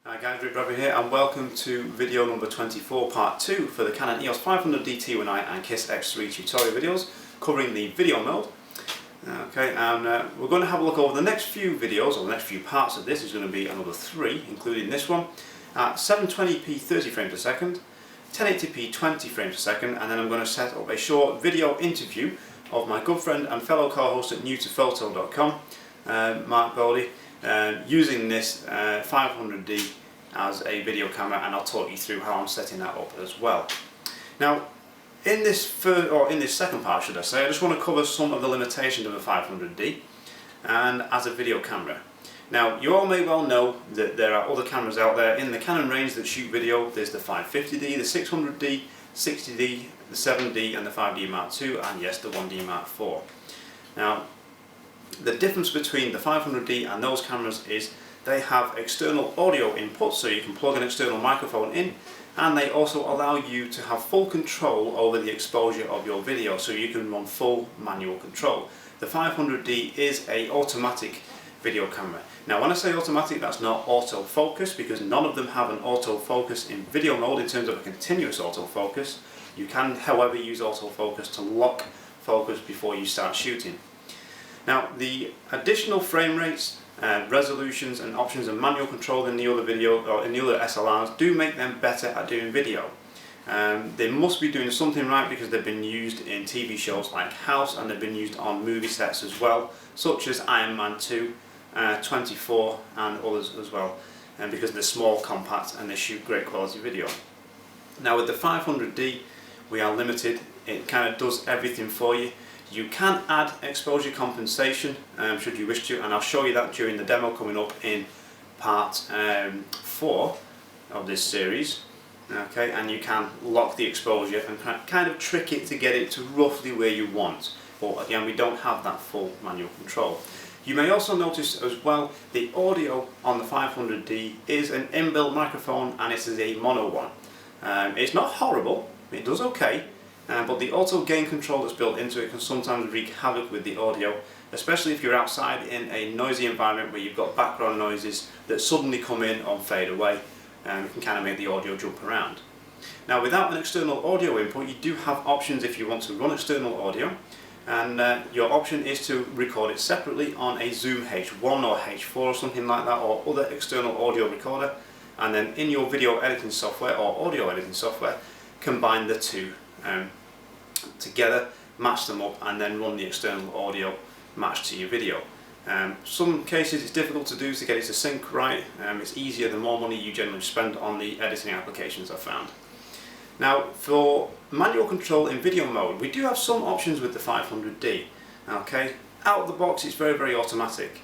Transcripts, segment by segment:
Hi guys, Rick Bradbury here and welcome to video number 24 part 2 for the Canon EOS 500D T1i and KissX3 tutorial videos covering the video mode. Okay, and we're going to have a look over the next few videos, or the next few parts of this. Is going to be another 3, including this one, at 720p 30 frames per second, 1080p 20 frames per second, and then I'm going to set up a short video interview of my good friend and fellow co-host at newtophoto.com, Mark Bodie, using this 500D as a video camera, and I'll talk you through how I'm setting that up as well. Now, in this second part, should I say, I just want to cover some of the limitations of a 500D and as a video camera. Now, you all may well know that there are other cameras out there in the Canon range that shoot video. There's the 550D, the 600D, 60D, the 7D, and the 5D Mark II, and yes, the 1D Mark IV. Now, the difference between the 500D and those cameras is they have external audio inputs, so you can plug an external microphone in, and they also allow you to have full control over the exposure of your video, so you can run full manual control. The 500D is an automatic video camera. Now, when I say automatic, that's not autofocus, because none of them have an autofocus in video mode in terms of a continuous autofocus. You can, however, use autofocus to lock focus before you start shooting. Now, the additional frame rates, resolutions and options and manual control in the other video, or in the other SLRs, do make them better at doing video. They must be doing something right, because they've been used in TV shows like House, and they've been used on movie sets as well, such as Iron Man 2, 24 and others as well, because they're small, compact, and they shoot great quality video. Now, with the 500D, we are limited. It kind of does everything for you. You can add exposure compensation should you wish to, and I'll show you that during the demo coming up in part 4 of this series. Okay, and you can lock the exposure and kind of trick it to get it to roughly where you want, but again, we don't have that full manual control. You may also notice as well the audio on the 500D is an inbuilt microphone, and it is a mono one. It's not horrible, it does okay. But the auto gain control that's built into it can sometimes wreak havoc with the audio, especially if you're outside in a noisy environment where you've got background noises that suddenly come in or fade away, and it can kind of make the audio jump around. Now, without an external audio input, you do have options if you want to run external audio, and your option is to record it separately on a Zoom H1 or H4 or something like that, or other external audio recorder, and then in your video editing software or audio editing software, combine the two together, match them up, and then run the external audio matched to your video. Some cases it's difficult to do to get it to sync right. It's easier the more money you generally spend on the editing applications, I've found. Now, for manual control in video mode, we do have some options with the 500D. Okay, out of the box it's very, very automatic.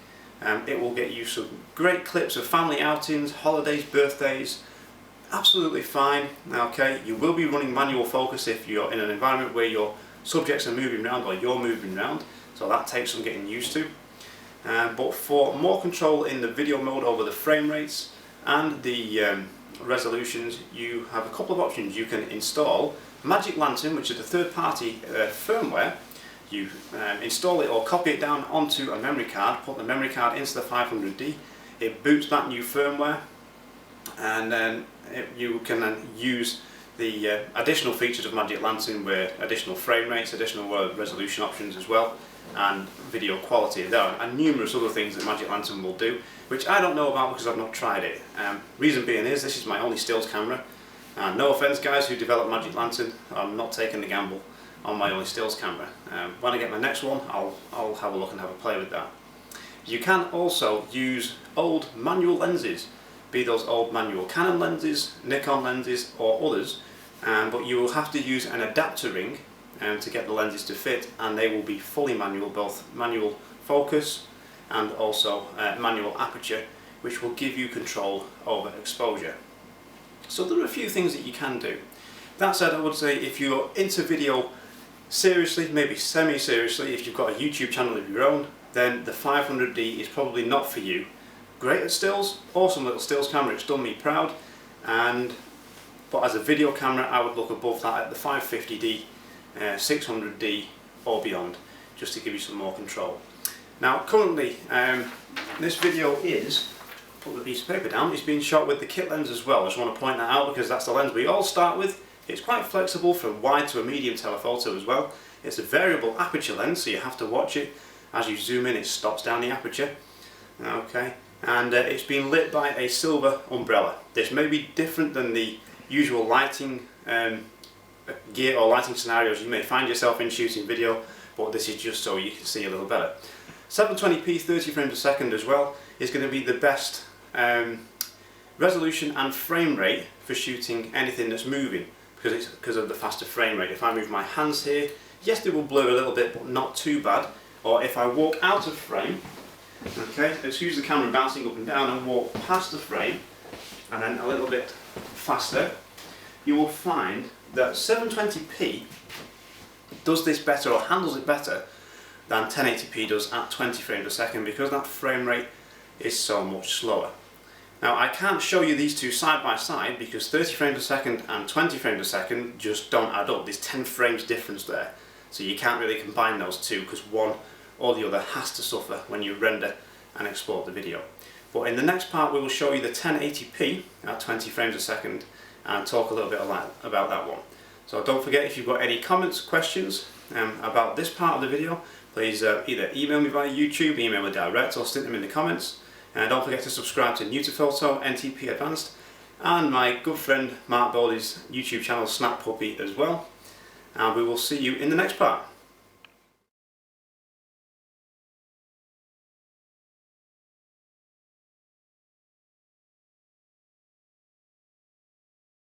It will get you some great clips of family outings, holidays, birthdays. Absolutely fine. Okay, you will be running manual focus if you're in an environment where your subjects are moving around or you're moving around, so that takes some getting used to. But for more control in the video mode over the frame rates and the resolutions, you have a couple of options. You can install Magic Lantern, which is a third-party firmware. You install it or copy it down onto a memory card, put the memory card into the 500D, it boots that new firmware, and then you can then use the additional features of Magic Lantern, where additional frame rates, additional resolution options as well, and video quality. There are numerous other things that Magic Lantern will do, which I don't know about because I've not tried it. Reason being is this is my only stills camera, and no offense guys who develop Magic Lantern, I'm not taking the gamble on my only stills camera. When I get my next one, I'll have a look and have a play with that. You can also use old manual lenses, be those old manual Canon lenses, Nikon lenses, or others, but you will have to use an adapter ring to get the lenses to fit, and they will be fully manual, both manual focus and also manual aperture, which will give you control over exposure. So there are a few things that you can do. That said, I would say if you're into video seriously, maybe semi-seriously, if you've got a YouTube channel of your own, then the 500D is probably not for you. Great at stills, awesome little stills camera, it's done me proud, but as a video camera I would look above that at the 550D, 600D or beyond, just to give you some more control. Now currently this video is put the piece of paper down, it's been shot with the kit lens as well. I just want to point that out because that's the lens we all start with. It's quite flexible from wide to a medium telephoto as well. It's a variable aperture lens, so you have to watch it. As you zoom in, it stops down the aperture. Okay, and it's been lit by a silver umbrella. This may be different than the usual lighting gear or lighting scenarios you may find yourself in shooting video, but this is just so you can see a little better. 720p 30 frames a second as well is going to be the best resolution and frame rate for shooting anything that's moving, because of the faster frame rate. If I move my hands here, yes, they will blur a little bit, but not too bad. Or if I walk out of frame, okay, excuse the camera bouncing up and down, and walk past the frame and then a little bit faster, you will find that 720p does this better or handles it better than 1080p does at 20 frames a second, because that frame rate is so much slower. Now I can't show you these two side by side because 30 frames a second and 20 frames a second just don't add up. There's 10 frames difference there, so you can't really combine those two because one or the other has to suffer when you render and export the video. But in the next part we will show you the 1080p at 20 frames a second and talk a little bit about that one. So don't forget, if you've got any comments, questions about this part of the video, please either email me via YouTube, email me direct, or stick them in the comments. And don't forget to subscribe to New to Photo, NTP Advanced, and my good friend Mark Bowley's YouTube channel Snap Puppy as well. And we will see you in the next part.